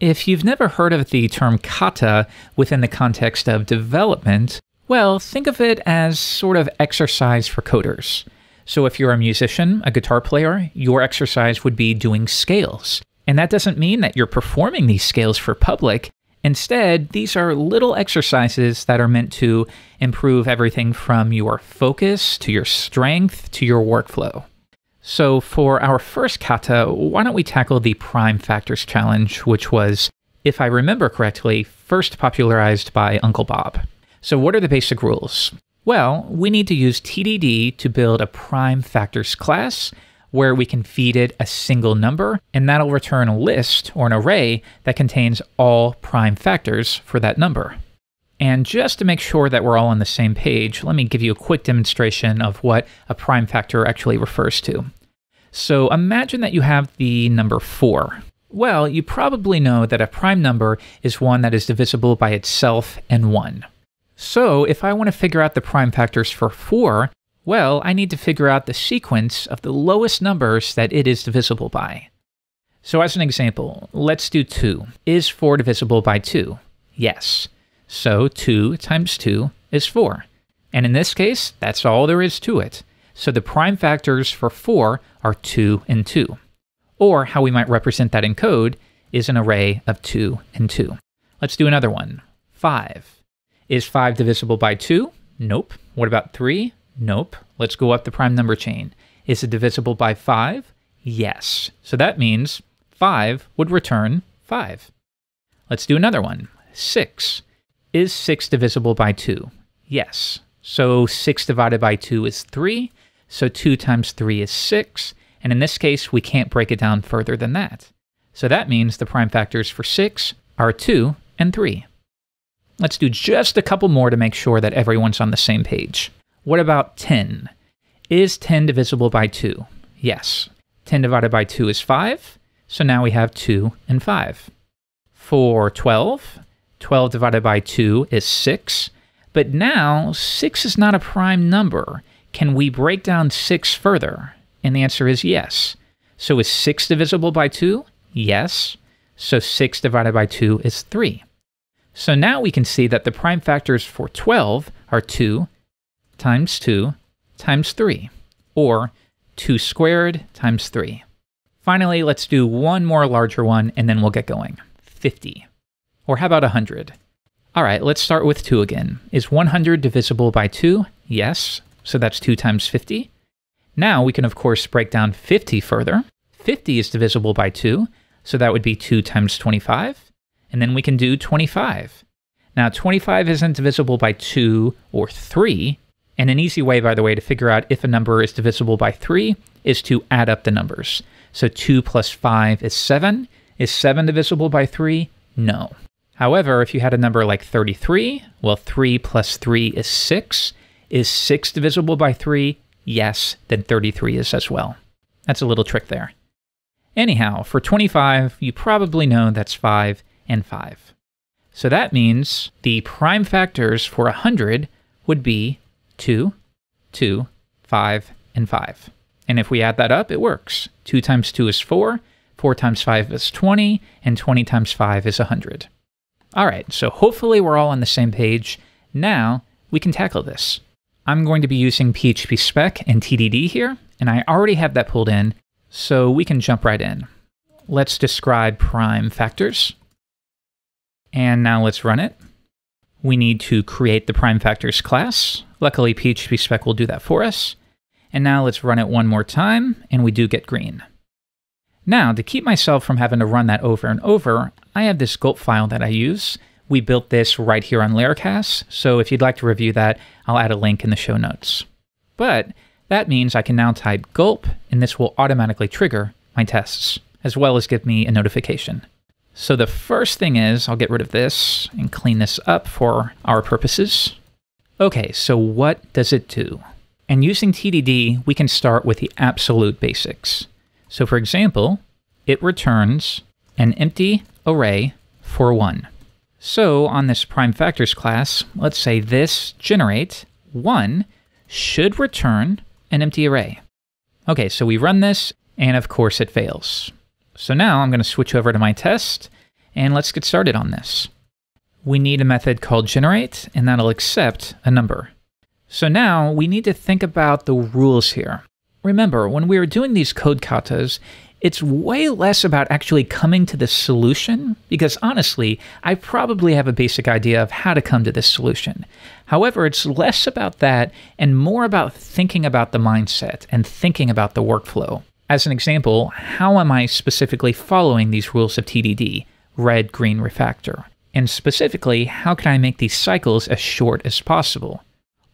If you've never heard of the term kata within the context of development, well, think of it as sort of exercise for coders. So if you're a musician, a guitar player, your exercise would be doing scales. And that doesn't mean that you're performing these scales for public. Instead, these are little exercises that are meant to improve everything from your focus to your strength to your workflow. So for our first kata, why don't we tackle the prime factors challenge, which was, if I remember correctly, first popularized by Uncle Bob. So what are the basic rules? Well, we need to use TDD to build a prime factors class where we can feed it a single number, and that'll return a list or an array that contains all prime factors for that number. And just to make sure that we're all on the same page, let me give you a quick demonstration of what a prime factor actually refers to. So imagine that you have the number 4. Well, you probably know that a prime number is one that is divisible by itself and 1. So if I want to figure out the prime factors for 4, well, I need to figure out the sequence of the lowest numbers that it is divisible by. So as an example, let's do 2. Is 4 divisible by 2? Yes. So 2 times 2 is 4. And in this case, that's all there is to it. So the prime factors for 4 are 2 and 2. Or how we might represent that in code is an array of 2 and 2. Let's do another one. 5. Is 5 divisible by 2? Nope. What about 3? Nope. Let's go up the prime number chain. Is it divisible by 5? Yes. So that means 5 would return 5. Let's do another one. 6. Is 6 divisible by 2? Yes. So 6 divided by 2 is 3. So 2 times 3 is 6. And in this case, we can't break it down further than that. So that means the prime factors for 6 are 2 and 3. Let's do just a couple more to make sure that everyone's on the same page. What about 10? Is 10 divisible by 2? Yes. 10 divided by 2 is 5. So now we have 2 and 5. For 12, 12 divided by 2 is 6. But now 6 is not a prime number. Can we break down 6 further? And the answer is yes. So is 6 divisible by 2? Yes. So 6 divided by 2 is 3. So now we can see that the prime factors for 12 are 2 times 2 times 3, or 2 squared times 3. Finally, let's do one more larger one, and then we'll get going. 50. Or how about 100? All right, let's start with 2 again. Is 100 divisible by 2? Yes. So that's 2 times 50. Now we can, of course, break down 50 further. 50 is divisible by 2, so that would be 2 times 25. And then we can do 25. Now, 25 isn't divisible by 2 or 3. And an easy way, by the way, to figure out if a number is divisible by 3 is to add up the numbers. So 2 plus 5 is 7. Is 7 divisible by 3? No. However, if you had a number like 33, well, 3 plus 3 is 6. Is 6 divisible by 3? Yes, then 33 is as well. That's a little trick there. Anyhow, for 25, you probably know that's 5 and 5. So that means the prime factors for 100 would be 2, 2, 5, and 5. And if we add that up, it works. 2 times 2 is 4, 4 times 5 is 20, and 20 times 5 is 100. All right, so hopefully we're all on the same page. Now we can tackle this. I'm going to be using PHP spec and TDD here, and I already have that pulled in, so we can jump right in. Let's describe prime factors. And now let's run it. We need to create the prime factors class. Luckily, PHP spec will do that for us. And now let's run it one more time, and we do get green. Now, to keep myself from having to run that over and over, I have this gulp file that I use. We built this right here on Laracast, so if you'd like to review that, I'll add a link in the show notes. But that means I can now type gulp, and this will automatically trigger my tests, as well as give me a notification. So the first thing is, I'll get rid of this and clean this up for our purposes. Okay, so what does it do? And using TDD, we can start with the absolute basics. So for example, it returns an empty array for 1. So on this prime factors class, let's say this generate 1 should return an empty array. Okay, so we run this, and of course it fails. So now I'm going to switch over to my test, And let's get started on this. We need a method called generate, and that'll accept a number. So now we need to think about the rules here. Remember, when we were doing these code katas, it's way less about actually coming to the solution, because honestly, I probably have a basic idea of how to come to this solution. However, it's less about that and more about thinking about the mindset and thinking about the workflow. As an example, how am I specifically following these rules of TDD, red, green, refactor? And specifically, how can I make these cycles as short as possible?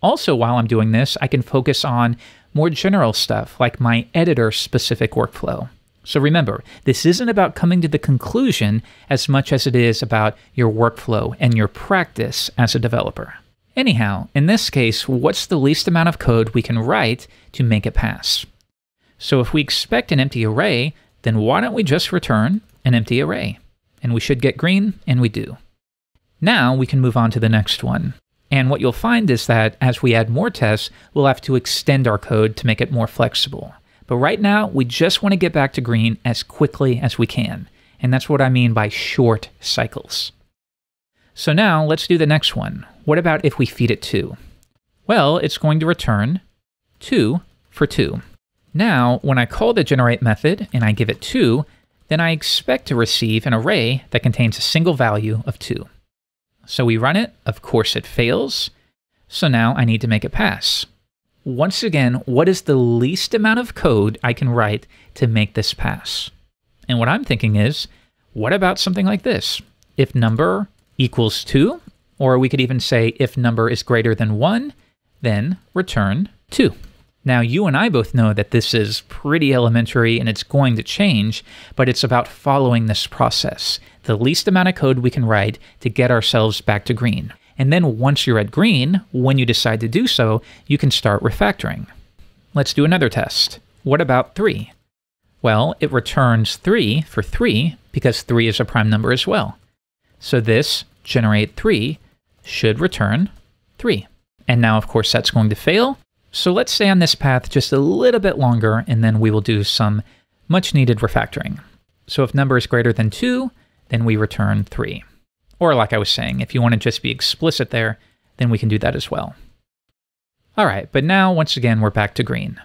Also, while I'm doing this, I can focus on more general stuff like my editor-specific workflow. So remember, this isn't about coming to the conclusion as much as it is about your workflow and your practice as a developer. Anyhow, in this case, what's the least amount of code we can write to make it pass? So if we expect an empty array, then why don't we just return an empty array? And we should get green, and we do. Now we can move on to the next one. And what you'll find is that as we add more tests, we'll have to extend our code to make it more flexible. But right now, we just want to get back to green as quickly as we can. And that's what I mean by short cycles. So now let's do the next one. What about if we feed it 2? Well, it's going to return 2 for 2. Now, when I call the generate method and I give it 2, then I expect to receive an array that contains a single value of 2. So we run it, of course it fails, so now I need to make it pass. Once again, what is the least amount of code I can write to make this pass? And what I'm thinking is, what about something like this? If number equals 2, or we could even say if number is greater than 1, then return 2. Now, you and I both know that this is pretty elementary and it's going to change, but it's about following this process. The least amount of code we can write to get ourselves back to green. And then once you're at green, when you decide to do so, you can start refactoring. Let's do another test. What about 3? Well, it returns 3 for 3 because 3 is a prime number as well. So this generate 3 should return 3. And now, of course, that's going to fail. So let's stay on this path just a little bit longer, and then we will do some much needed refactoring. So if number is greater than 2, then we return 3. Or like I was saying, if you want to just be explicit there, then we can do that as well. All right, but now once again, we're back to green.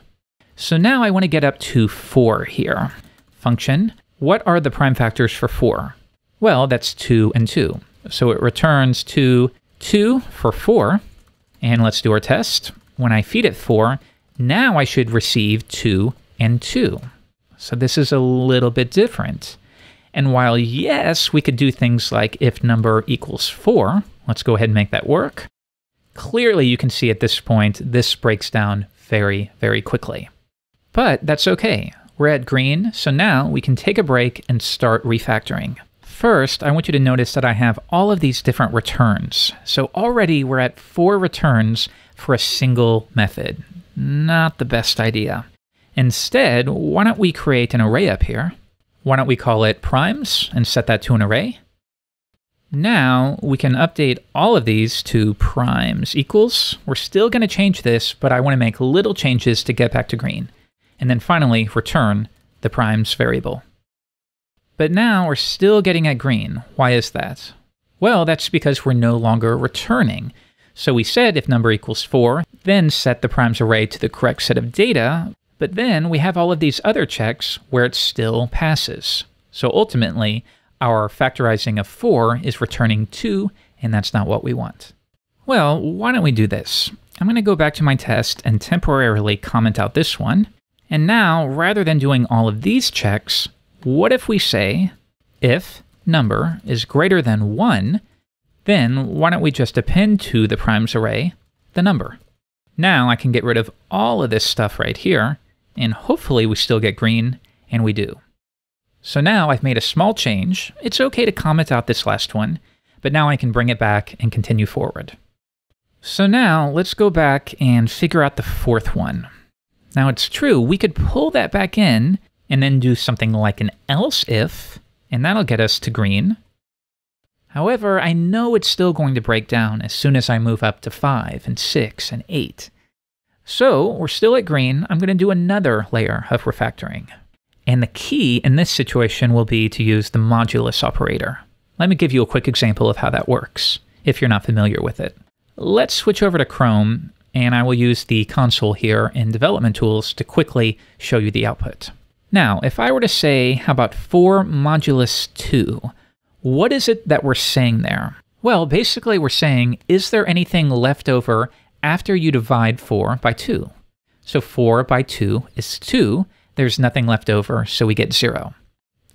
So now I want to get up to 4 here. Function, what are the prime factors for 4? Well, that's 2 and 2. So it returns 2 for 4. And let's do our test. When I feed it 4, now I should receive 2 and 2. So this is a little bit different. And while, yes, we could do things like if number equals 4, let's go ahead and make that work. Clearly, you can see at this point, this breaks down very, very quickly. But that's okay. We're at green, so now we can take a break and start refactoring. First, I want you to notice that I have all of these different returns. So already we're at 4 returns for a single method. Not the best idea. Instead, why don't we create an array up here? Why don't we call it primes and set that to an array? Now we can update all of these to primes equals. We're still going to change this, but I want to make little changes to get back to green. And then finally return the primes variable. But now we're still getting at green. Why is that? Well, that's because we're no longer returning. So we said if number equals 4, then set the primes array to the correct set of data. But then we have all of these other checks where it still passes. So ultimately, our factorizing of 4 is returning 2, and that's not what we want. Well, why don't we do this? I'm going to go back to my test and temporarily comment out this one. And now, rather than doing all of these checks, what if we say, if number is greater than 1, then why don't we just append to the primes array the number? Now I can get rid of all of this stuff right here, and hopefully we still get green, and we do. So now I've made a small change. It's okay to comment out this last one, but now I can bring it back and continue forward. So now let's go back and figure out the 4th one. Now it's true, we could pull that back in and then do something like an else if, and that'll get us to green. However, I know it's still going to break down as soon as I move up to 5 and 6 and 8. So we're still at green. I'm going to do another layer of refactoring. And the key in this situation will be to use the modulus operator. Let me give you a quick example of how that works, if you're not familiar with it. Let's switch over to Chrome, and I will use the console here in Development Tools to quickly show you the output. Now, if I were to say, how about 4 modulus 2? What is it that we're saying there? Well, basically we're saying, is there anything left over after you divide 4 by 2? So 4 by 2 is 2. There's nothing left over, so we get 0.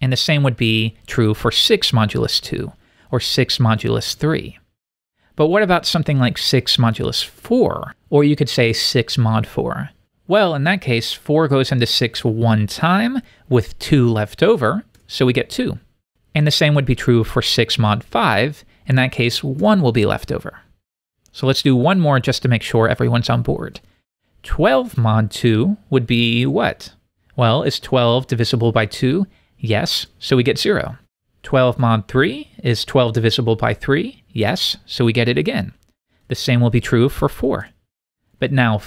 And the same would be true for 6 modulus 2, or 6 modulus 3. But what about something like 6 modulus 4? Or you could say 6 mod 4. Well, in that case, 4 goes into 6 one time, with 2 left over, so we get 2. And the same would be true for 6 mod 5. In that case, 1 will be left over. So let's do one more just to make sure everyone's on board. 12 mod 2 would be what? Well, is 12 divisible by 2? Yes, so we get 0. 12 mod 3 is 12 divisible by 3? Yes, so we get it again. The same will be true for 4. But now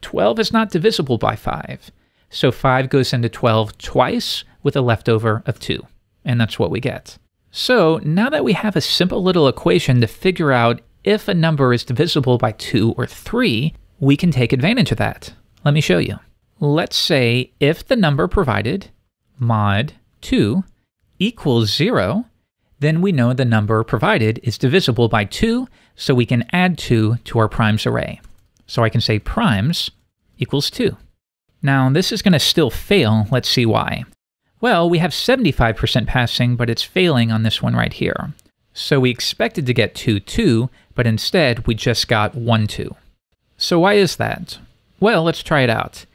12 is not divisible by 5. So 5 goes into 12 twice with a leftover of 2. And that's what we get. So now that we have a simple little equation to figure out if a number is divisible by 2 or 3, we can take advantage of that. Let me show you. Let's say if the number provided, mod 2, equals 0, then we know the number provided is divisible by 2, so we can add 2 to our primes array. So I can say primes equals 2. Now this is going to still fail. Let's see why. Well, we have 75% passing, but it's failing on this one right here. So we expected to get 2, 2, but instead we just got 1, 2. So why is that? Well, let's try it out.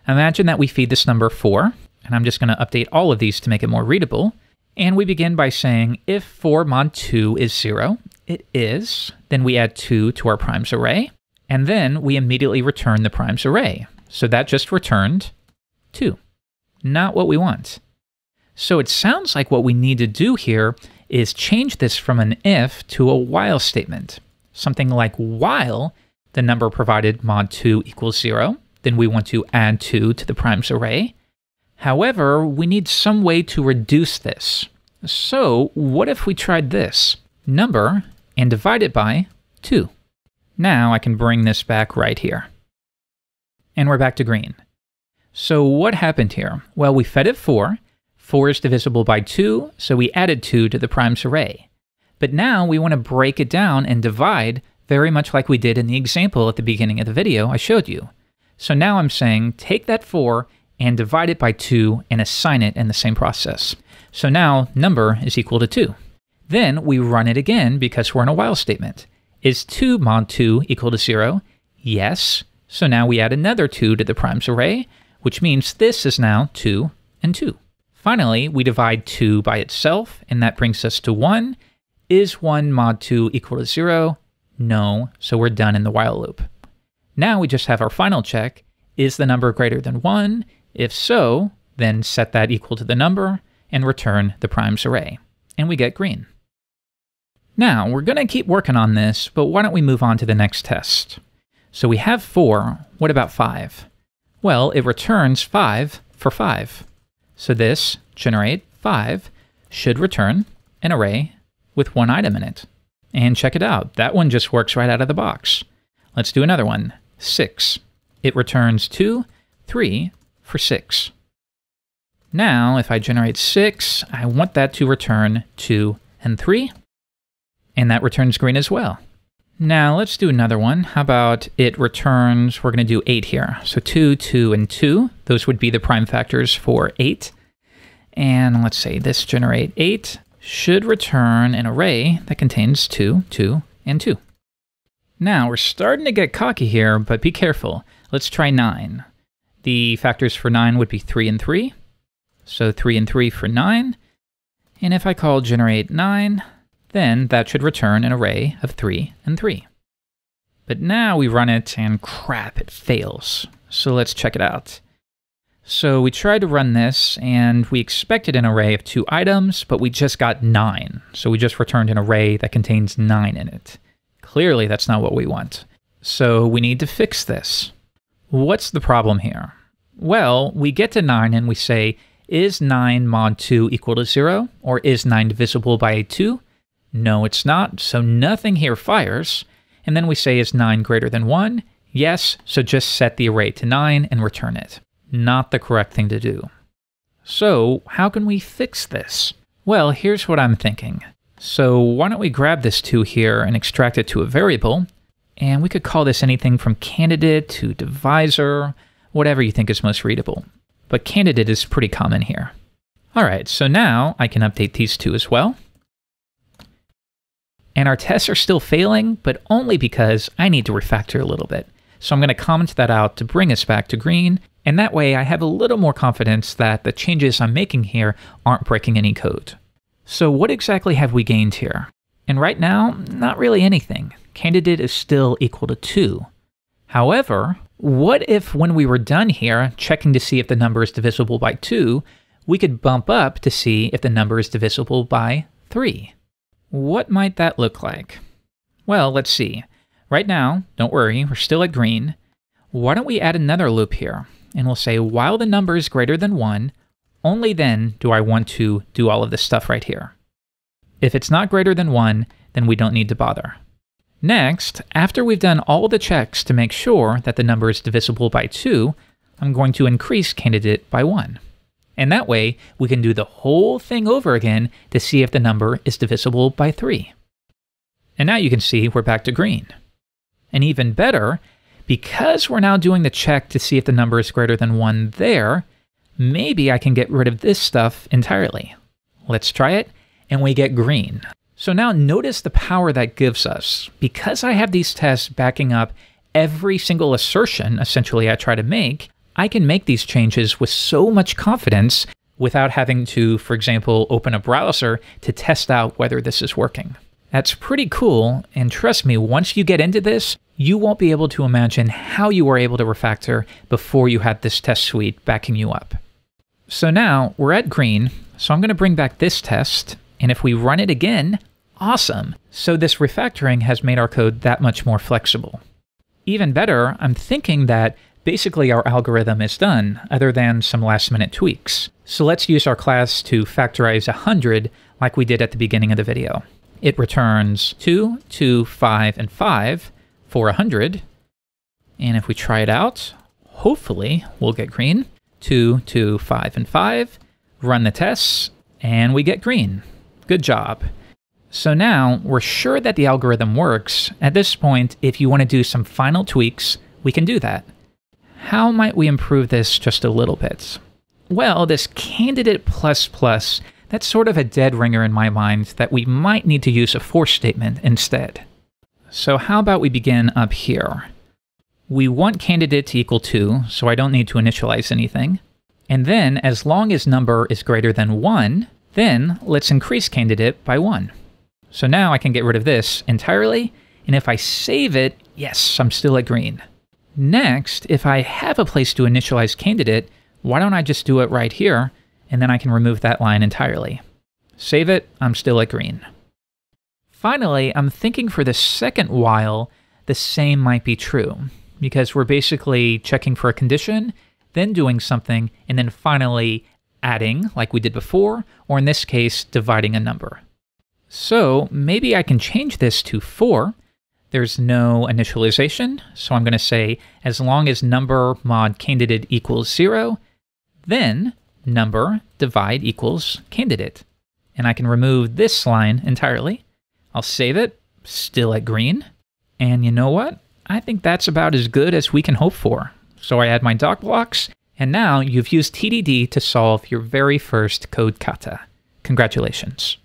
Imagine that we feed this number 4, and I'm just going to update all of these to make it more readable. And we begin by saying, if 4 mod 2 is 0, it is. Then we add 2 to our primes array, and then we immediately return the primes array. So that just returned 2. Not what we want. So it sounds like what we need to do here is change this from an if to a while statement. Something like while the number provided mod 2 equals 0, then we want to add 2 to the primes array. However, we need some way to reduce this. So what if we tried this? Number and divide it by 2. Now I can bring this back right here. And we're back to green. So what happened here? Well, we fed it 4. 4 is divisible by 2, so we added 2 to the primes array. But now we want to break it down and divide very much like we did in the example at the beginning of the video I showed you. So now I'm saying take that 4 and divide it by 2 and assign it in the same process. So now number is equal to 2. Then we run it again because we're in a while statement. Is 2 mod 2 equal to 0? Yes. So now we add another 2 to the primes array, which means this is now 2 and 2. Finally, we divide 2 by itself, and that brings us to 1. Is 1 mod 2 equal to 0? No, so we're done in the while loop. Now we just have our final check. Is the number greater than 1? If so, then set that equal to the number and return the primes array. And we get green. Now, we're going to keep working on this, but why don't we move on to the next test? So we have 4. What about 5? Well, it returns 5 for 5. So this, generate 5, should return an array with 1 item in it. And check it out. That one just works right out of the box. Let's do another one. 6. It returns 2, 3 for 6. Now, if I generate 6, I want that to return 2 and 3. And that returns green as well. Now, let's do another one. How about it returns, we're going to do 8 here. So 2, 2, and 2. Those would be the prime factors for 8. And let's say this generate 8 should return an array that contains 2, 2, and 2. Now, we're starting to get cocky here, but be careful. Let's try 9. The factors for 9 would be 3 and 3. So 3 and 3 for 9. And if I call generate 9, then that should return an array of 3 and 3. But now we run it and crap, it fails. So let's check it out. So we tried to run this and we expected an array of 2 items, but we just got 9. So we just returned an array that contains 9 in it. Clearly that's not what we want. So we need to fix this. What's the problem here? Well, we get to 9 and we say, Is 9 mod 2 equal to 0? Or is 9 divisible by 2? No, it's not, so nothing here fires. And then we say, is 9 greater than 1? Yes, so just set the array to 9 and return it. Not the correct thing to do. So how can we fix this? Well, here's what I'm thinking. So why don't we grab this 2 here and extract it to a variable, and we could call this anything from candidate to divisor, whatever you think is most readable. But candidate is pretty common here. All right, so now I can update these 2 as well. And our tests are still failing, but only because I need to refactor a little bit. So I'm going to comment that out to bring us back to green, and that way I have a little more confidence that the changes I'm making here aren't breaking any code. So what exactly have we gained here? And right now, not really anything. Candidate is still equal to 2. However, what if when we were done here, checking to see if the number is divisible by 2, we could bump up to see if the number is divisible by 3? What might that look like? Well, let's see. Right now, don't worry, we're still at green. Why don't we add another loop here? And we'll say, while the number is greater than 1, only then do I want to do all of this stuff right here. If it's not greater than 1, then we don't need to bother. Next, after we've done all the checks to make sure that the number is divisible by 2, I'm going to increase candidate by 1. And that way, we can do the whole thing over again to see if the number is divisible by 3. And now you can see we're back to green. And even better, because we're now doing the check to see if the number is greater than 1 there, maybe I can get rid of this stuff entirely. Let's try it, and we get green. So now notice the power that gives us. Because I have these tests backing up every single assertion, essentially, I try to make, I can make these changes with so much confidence without having to, for example, open a browser to test out whether this is working. That's pretty cool, and trust me, once you get into this, you won't be able to imagine how you were able to refactor before you had this test suite backing you up. So now we're at green, so I'm going to bring back this test, and if we run it again, awesome. So this refactoring has made our code that much more flexible. Even better, I'm thinking that basically our algorithm is done, other than some last-minute tweaks. So let's use our class to factorize 100 like we did at the beginning of the video. It returns 2, 2, 5, and 5 for 100. And if we try it out, hopefully we'll get green. 2, 2, 5, and 5. Run the tests, and we get green. Good job. So now we're sure that the algorithm works. At this point, if you want to do some final tweaks, we can do that. How might we improve this just a little bit? Well, this candidate plus plus, that's sort of a dead ringer in my mind that we might need to use a for statement instead. So how about we begin up here? We want candidate to equal 2, so I don't need to initialize anything. And then, as long as number is greater than 1, then let's increase candidate by 1. So now I can get rid of this entirely, and if I save it, yes, I'm still at green. Next, if I have a place to initialize candidate, why don't I just do it right here, and then I can remove that line entirely. Save it, I'm still at green. Finally, I'm thinking for the second while, the same might be true, because we're basically checking for a condition, then doing something, and then finally adding, like we did before, or in this case, dividing a number. So maybe I can change this to for. There's no initialization, so I'm going to say as long as number mod candidate equals 0, then number divide equals candidate. And I can remove this line entirely. I'll save it, still at green. And you know what? I think that's about as good as we can hope for. So I add my doc blocks, and now you've used TDD to solve your very first code kata. Congratulations.